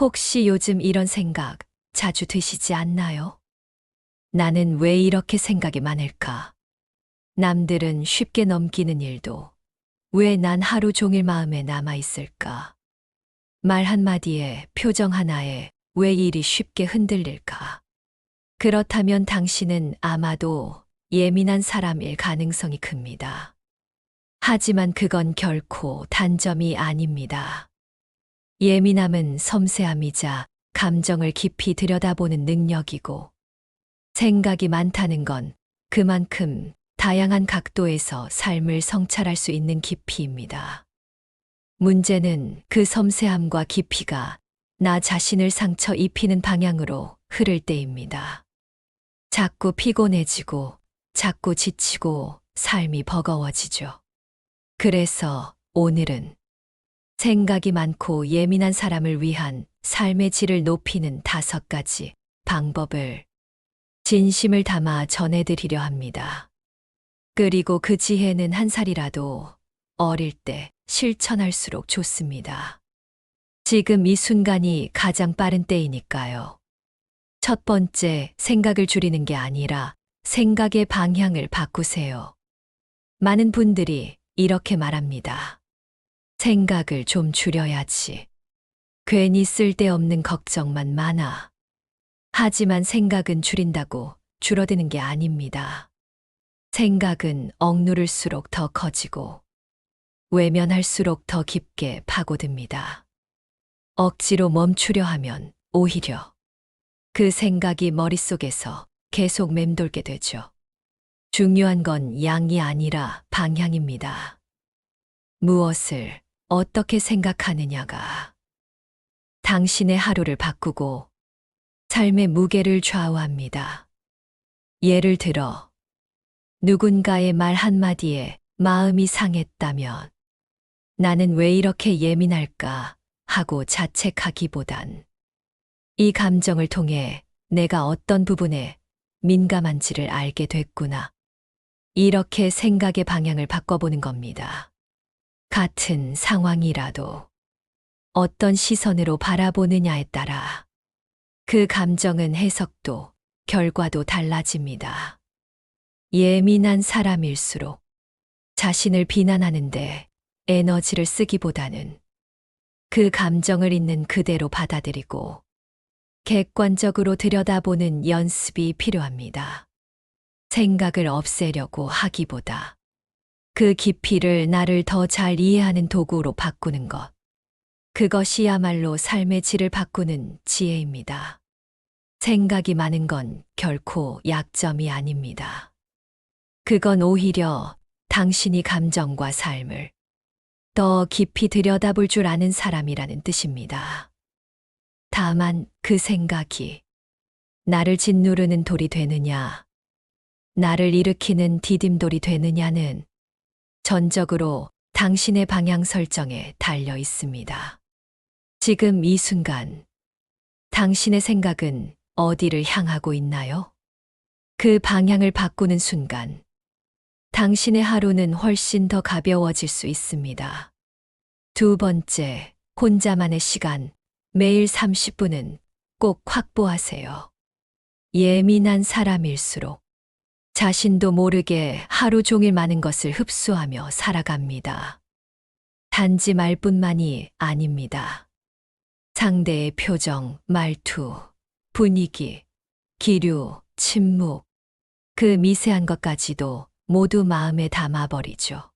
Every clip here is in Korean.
혹시 요즘 이런 생각 자주 드시지 않나요? 나는 왜 이렇게 생각이 많을까? 남들은 쉽게 넘기는 일도 왜 난 하루 종일 마음에 남아 있을까? 말 한마디에 표정 하나에 왜 일이 쉽게 흔들릴까? 그렇다면 당신은 아마도 예민한 사람일 가능성이 큽니다. 하지만 그건 결코 단점이 아닙니다. 예민함은 섬세함이자 감정을 깊이 들여다보는 능력이고, 생각이 많다는 건 그만큼 다양한 각도에서 삶을 성찰할 수 있는 깊이입니다. 문제는 그 섬세함과 깊이가 나 자신을 상처 입히는 방향으로 흐를 때입니다. 자꾸 피곤해지고, 자꾸 지치고, 삶이 버거워지죠. 그래서 오늘은 생각이 많고 예민한 사람을 위한 삶의 질을 높이는 5가지 방법을 진심을 담아 전해드리려 합니다. 그리고 그 지혜는 한 살이라도 어릴 때 실천할수록 좋습니다. 지금 이 순간이 가장 빠른 때이니까요. 첫 번째, 생각을 줄이는 게 아니라 생각의 방향을 바꾸세요. 많은 분들이 이렇게 말합니다. 생각을 좀 줄여야지. 괜히 쓸데없는 걱정만 많아. 하지만 생각은 줄인다고 줄어드는 게 아닙니다. 생각은 억누를수록 더 커지고 외면할수록 더 깊게 파고듭니다. 억지로 멈추려 하면 오히려 그 생각이 머릿속에서 계속 맴돌게 되죠. 중요한 건 양이 아니라 방향입니다. 무엇을 어떻게 생각하느냐가 당신의 하루를 바꾸고 삶의 무게를 좌우합니다. 예를 들어, 누군가의 말 한마디에 마음이 상했다면 나는 왜 이렇게 예민할까 하고 자책하기보단 이 감정을 통해 내가 어떤 부분에 민감한지를 알게 됐구나. 이렇게 생각의 방향을 바꿔보는 겁니다. 같은 상황이라도 어떤 시선으로 바라보느냐에 따라 그 감정은 해석도 결과도 달라집니다. 예민한 사람일수록 자신을 비난하는데 에너지를 쓰기보다는 그 감정을 있는 그대로 받아들이고 객관적으로 들여다보는 연습이 필요합니다. 생각을 없애려고 하기보다 그 깊이를 나를 더 잘 이해하는 도구로 바꾸는 것. 그것이야말로 삶의 질을 바꾸는 지혜입니다. 생각이 많은 건 결코 약점이 아닙니다. 그건 오히려 당신이 감정과 삶을 더 깊이 들여다볼 줄 아는 사람이라는 뜻입니다. 다만 그 생각이 나를 짓누르는 돌이 되느냐, 나를 일으키는 디딤돌이 되느냐는 전적으로 당신의 방향 설정에 달려 있습니다. 지금 이 순간, 당신의 생각은 어디를 향하고 있나요? 그 방향을 바꾸는 순간, 당신의 하루는 훨씬 더 가벼워질 수 있습니다. 두 번째, 혼자만의 시간, 매일 30분은 꼭 확보하세요. 예민한 사람일수록 자신도 모르게 하루 종일 많은 것을 흡수하며 살아갑니다. 단지 말뿐만이 아닙니다. 상대의 표정, 말투, 분위기, 기류, 침묵, 그 미세한 것까지도 모두 마음에 담아버리죠.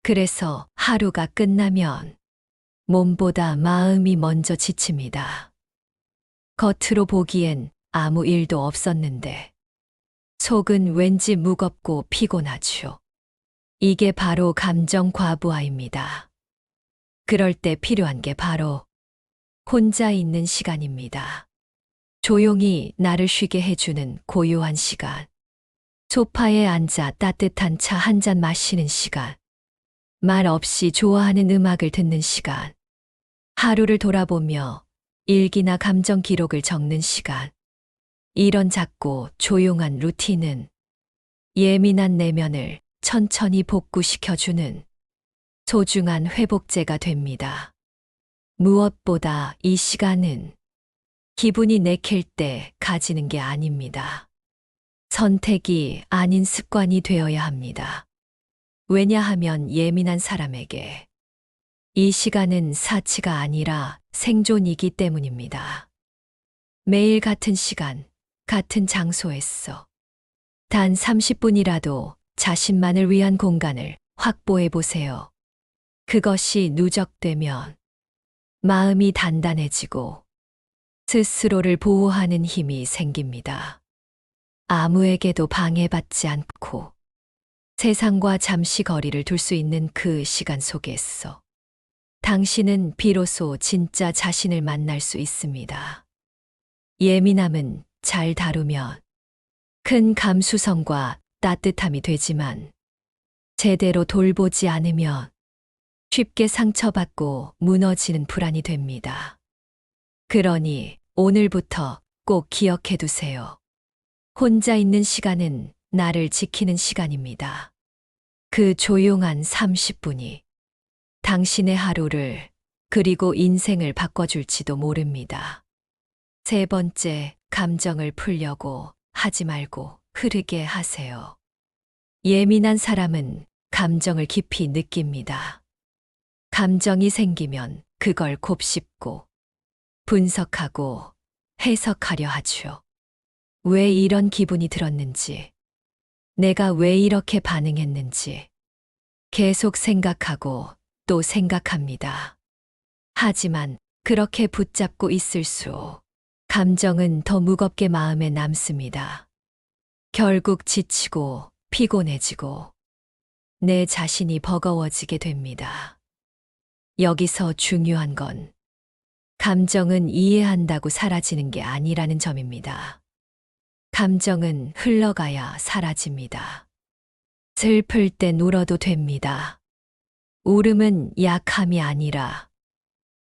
그래서 하루가 끝나면 몸보다 마음이 먼저 지칩니다. 겉으로 보기엔 아무 일도 없었는데 속은 왠지 무겁고 피곤하죠. 이게 바로 감정 과부하입니다. 그럴 때 필요한 게 바로 혼자 있는 시간입니다. 조용히 나를 쉬게 해주는 고요한 시간. 소파에 앉아 따뜻한 차 한 잔 마시는 시간. 말 없이 좋아하는 음악을 듣는 시간. 하루를 돌아보며 일기나 감정 기록을 적는 시간. 이런 작고 조용한 루틴은 예민한 내면을 천천히 복구시켜주는 소중한 회복제가 됩니다. 무엇보다 이 시간은 기분이 내킬 때 가지는 게 아닙니다. 선택이 아닌 습관이 되어야 합니다. 왜냐하면 예민한 사람에게 이 시간은 사치가 아니라 생존이기 때문입니다. 매일 같은 시간, 같은 장소에서 단 30분이라도 자신만을 위한 공간을 확보해 보세요. 그것이 누적되면 마음이 단단해지고 스스로를 보호하는 힘이 생깁니다. 아무에게도 방해받지 않고 세상과 잠시 거리를 둘 수 있는 그 시간 속에서 당신은 비로소 진짜 자신을 만날 수 있습니다. 예민함은 잘 다루면 큰 감수성과 따뜻함이 되지만 제대로 돌보지 않으면 쉽게 상처받고 무너지는 불안이 됩니다. 그러니 오늘부터 꼭 기억해 두세요. 혼자 있는 시간은 나를 지키는 시간입니다. 그 조용한 30분이 당신의 하루를 그리고 인생을 바꿔줄지도 모릅니다. 세 번째, 감정을 풀려고 하지 말고 흐르게 하세요. 예민한 사람은 감정을 깊이 느낍니다. 감정이 생기면 그걸 곱씹고 분석하고 해석하려 하죠. 왜 이런 기분이 들었는지, 내가 왜 이렇게 반응했는지 계속 생각하고 또 생각합니다. 하지만 그렇게 붙잡고 있을수록 감정은 더 무겁게 마음에 남습니다. 결국 지치고 피곤해지고 내 자신이 버거워지게 됩니다. 여기서 중요한 건 감정은 이해한다고 사라지는 게 아니라는 점입니다. 감정은 흘러가야 사라집니다. 슬플 땐 울어도 됩니다. 울음은 약함이 아니라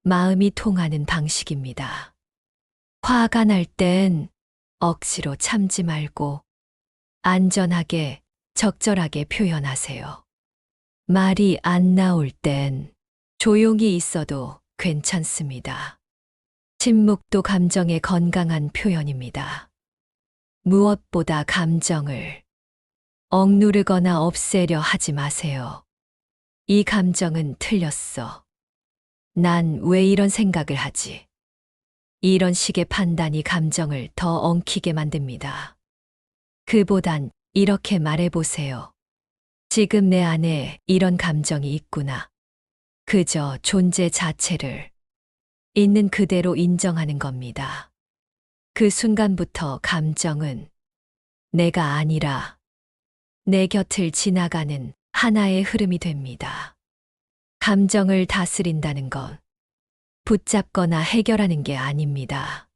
마음이 통하는 방식입니다. 화가 날 땐 억지로 참지 말고 안전하게, 적절하게 표현하세요. 말이 안 나올 땐 조용히 있어도 괜찮습니다. 침묵도 감정의 건강한 표현입니다. 무엇보다 감정을 억누르거나 없애려 하지 마세요. 이 감정은 틀렸어. 난 왜 이런 생각을 하지? 이런 식의 판단이 감정을 더 엉키게 만듭니다. 그보단 이렇게 말해보세요. 지금 내 안에 이런 감정이 있구나. 그저 존재 자체를 있는 그대로 인정하는 겁니다. 그 순간부터 감정은 내가 아니라 내 곁을 지나가는 하나의 흐름이 됩니다. 감정을 다스린다는 건 붙잡거나 해결하는 게 아닙니다.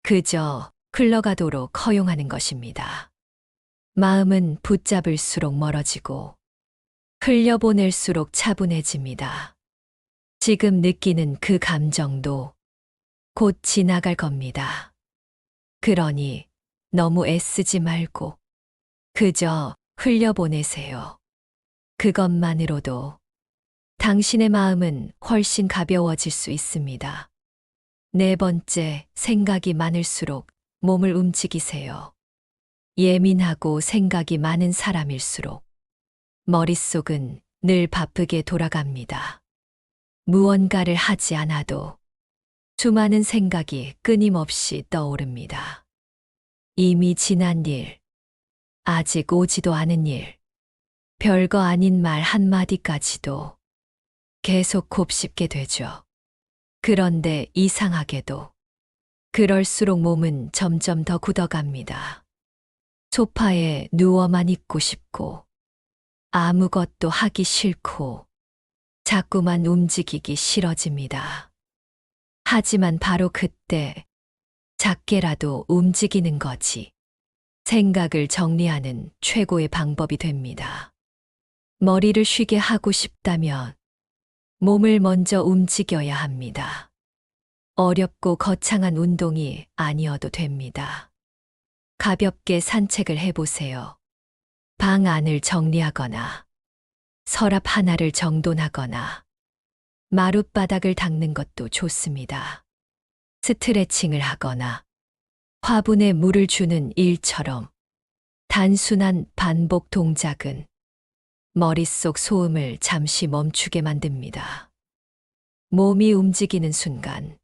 그저 흘러가도록 허용하는 것입니다. 마음은 붙잡을수록 멀어지고 흘려보낼수록 차분해집니다. 지금 느끼는 그 감정도 곧 지나갈 겁니다. 그러니 너무 애쓰지 말고 그저 흘려보내세요. 그것만으로도 당신의 마음은 훨씬 가벼워질 수 있습니다. 네 번째, 생각이 많을수록 몸을 움직이세요. 예민하고 생각이 많은 사람일수록 머릿속은 늘 바쁘게 돌아갑니다. 무언가를 하지 않아도 수많은 생각이 끊임없이 떠오릅니다. 이미 지난 일, 아직 오지도 않은 일, 별거 아닌 말 한마디까지도 계속 곱씹게 되죠. 그런데 이상하게도 그럴수록 몸은 점점 더 굳어갑니다. 소파에 누워만 있고 싶고 아무것도 하기 싫고 자꾸만 움직이기 싫어집니다. 하지만 바로 그때 작게라도 움직이는 거지 생각을 정리하는 최고의 방법이 됩니다. 머리를 쉬게 하고 싶다면 몸을 먼저 움직여야 합니다. 어렵고 거창한 운동이 아니어도 됩니다. 가볍게 산책을 해보세요. 방 안을 정리하거나 서랍 하나를 정돈하거나 마룻바닥을 닦는 것도 좋습니다. 스트레칭을 하거나 화분에 물을 주는 일처럼 단순한 반복 동작은 머릿속 소음을 잠시 멈추게 만듭니다. 몸이 움직이는 순간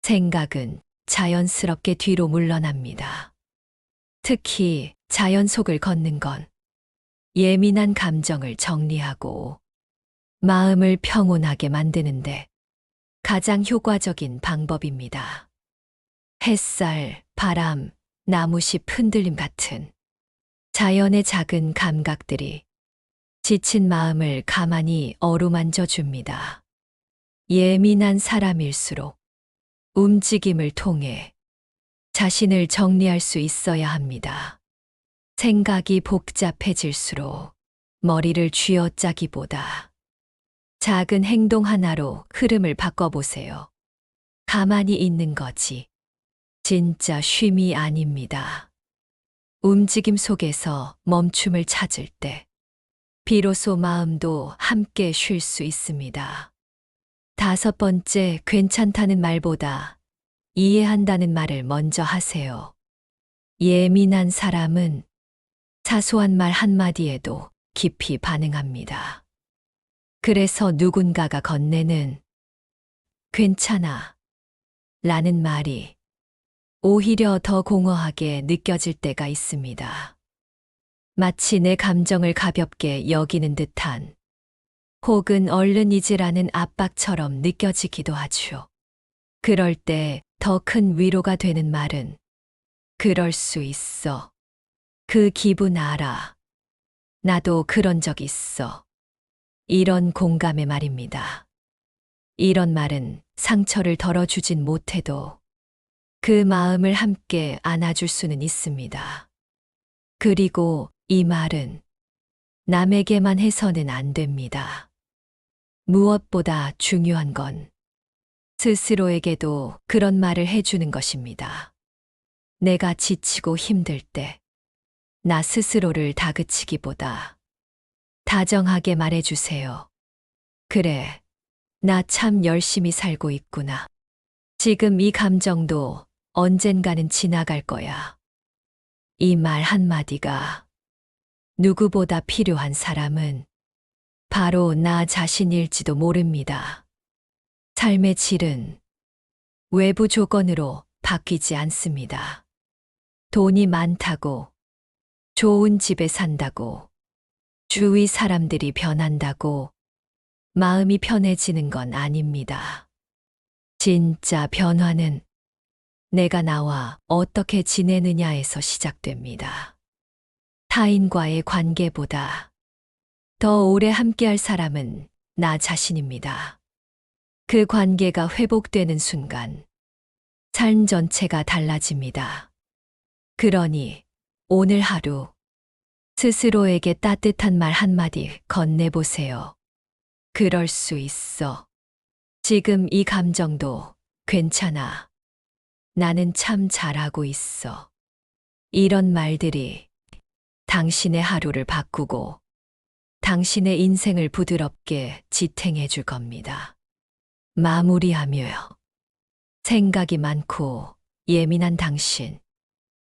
생각은 자연스럽게 뒤로 물러납니다. 특히 자연 속을 걷는 건 예민한 감정을 정리하고 마음을 평온하게 만드는데 가장 효과적인 방법입니다. 햇살, 바람, 나무잎 흔들림 같은 자연의 작은 감각들이 지친 마음을 가만히 어루만져 줍니다. 예민한 사람일수록 움직임을 통해 자신을 정리할 수 있어야 합니다. 생각이 복잡해질수록 머리를 쥐어짜기보다 작은 행동 하나로 흐름을 바꿔보세요. 가만히 있는 거지. 진짜 쉼이 아닙니다. 움직임 속에서 멈춤을 찾을 때 비로소 마음도 함께 쉴 수 있습니다. 5번째, 괜찮다는 말보다 이해한다는 말을 먼저 하세요. 예민한 사람은 사소한 말 한마디에도 깊이 반응합니다. 그래서 누군가가 건네는 괜찮아 라는 말이 오히려 더 공허하게 느껴질 때가 있습니다. 마치 내 감정을 가볍게 여기는 듯한 혹은 얼른 잊으라는 압박처럼 느껴지기도 하죠. 그럴 때 더 큰 위로가 되는 말은 그럴 수 있어. 그 기분 알아. 나도 그런 적 있어. 이런 공감의 말입니다. 이런 말은 상처를 덜어주진 못해도 그 마음을 함께 안아줄 수는 있습니다. 그리고 이 말은 남에게만 해서는 안 됩니다. 무엇보다 중요한 건 스스로에게도 그런 말을 해주는 것입니다. 내가 지치고 힘들 때 나 스스로를 다그치기보다 다정하게 말해주세요. 그래, 나 참 열심히 살고 있구나. 지금 이 감정도 언젠가는 지나갈 거야. 이 말 한마디가 누구보다 필요한 사람은 바로 나 자신일지도 모릅니다. 삶의 질은 외부 조건으로 바뀌지 않습니다. 돈이 많다고, 좋은 집에 산다고, 주위 사람들이 변한다고 마음이 편해지는 건 아닙니다. 진짜 변화는 내가 나와 어떻게 지내느냐에서 시작됩니다. 타인과의 관계보다 더 오래 함께할 사람은 나 자신입니다. 그 관계가 회복되는 순간 삶 전체가 달라집니다. 그러니 오늘 하루 스스로에게 따뜻한 말 한마디 건네보세요. 그럴 수 있어. 지금 이 감정도 괜찮아. 나는 참 잘하고 있어. 이런 말들이 당신의 하루를 바꾸고 당신의 인생을 부드럽게 지탱해 줄 겁니다. 마무리하며요. 생각이 많고 예민한 당신.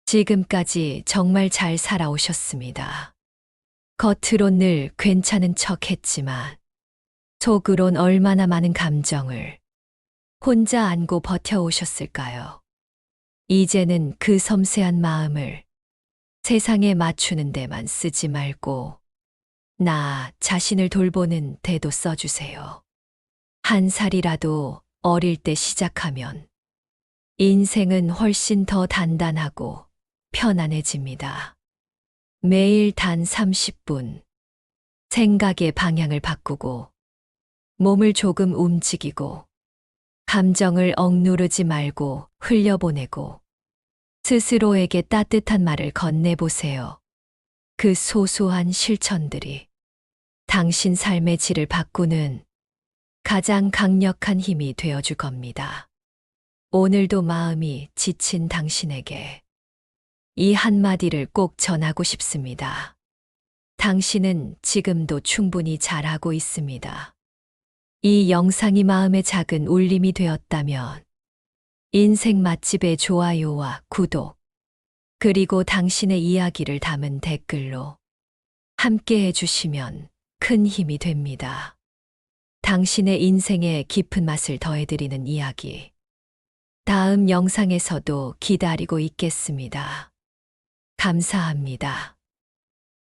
지금까지 정말 잘 살아오셨습니다. 겉으론 늘 괜찮은 척 했지만 속으론 얼마나 많은 감정을 혼자 안고 버텨오셨을까요? 이제는 그 섬세한 마음을 세상에 맞추는 데만 쓰지 말고 나 자신을 돌보는 데도 써주세요. 한 살이라도 어릴 때 시작하면 인생은 훨씬 더 단단하고 편안해집니다. 매일 단 30분 생각의 방향을 바꾸고 몸을 조금 움직이고 감정을 억누르지 말고 흘려보내고 스스로에게 따뜻한 말을 건네보세요. 그 소소한 실천들이 당신 삶의 질을 바꾸는 가장 강력한 힘이 되어줄 겁니다. 오늘도 마음이 지친 당신에게 이 한마디를 꼭 전하고 싶습니다. 당신은 지금도 충분히 잘하고 있습니다. 이 영상이 마음에 작은 울림이 되었다면 인생 맛집의 좋아요와 구독, 그리고 당신의 이야기를 담은 댓글로 함께 해주시면 큰 힘이 됩니다. 당신의 인생에 깊은 맛을 더해드리는 이야기. 다음 영상에서도 기다리고 있겠습니다. 감사합니다.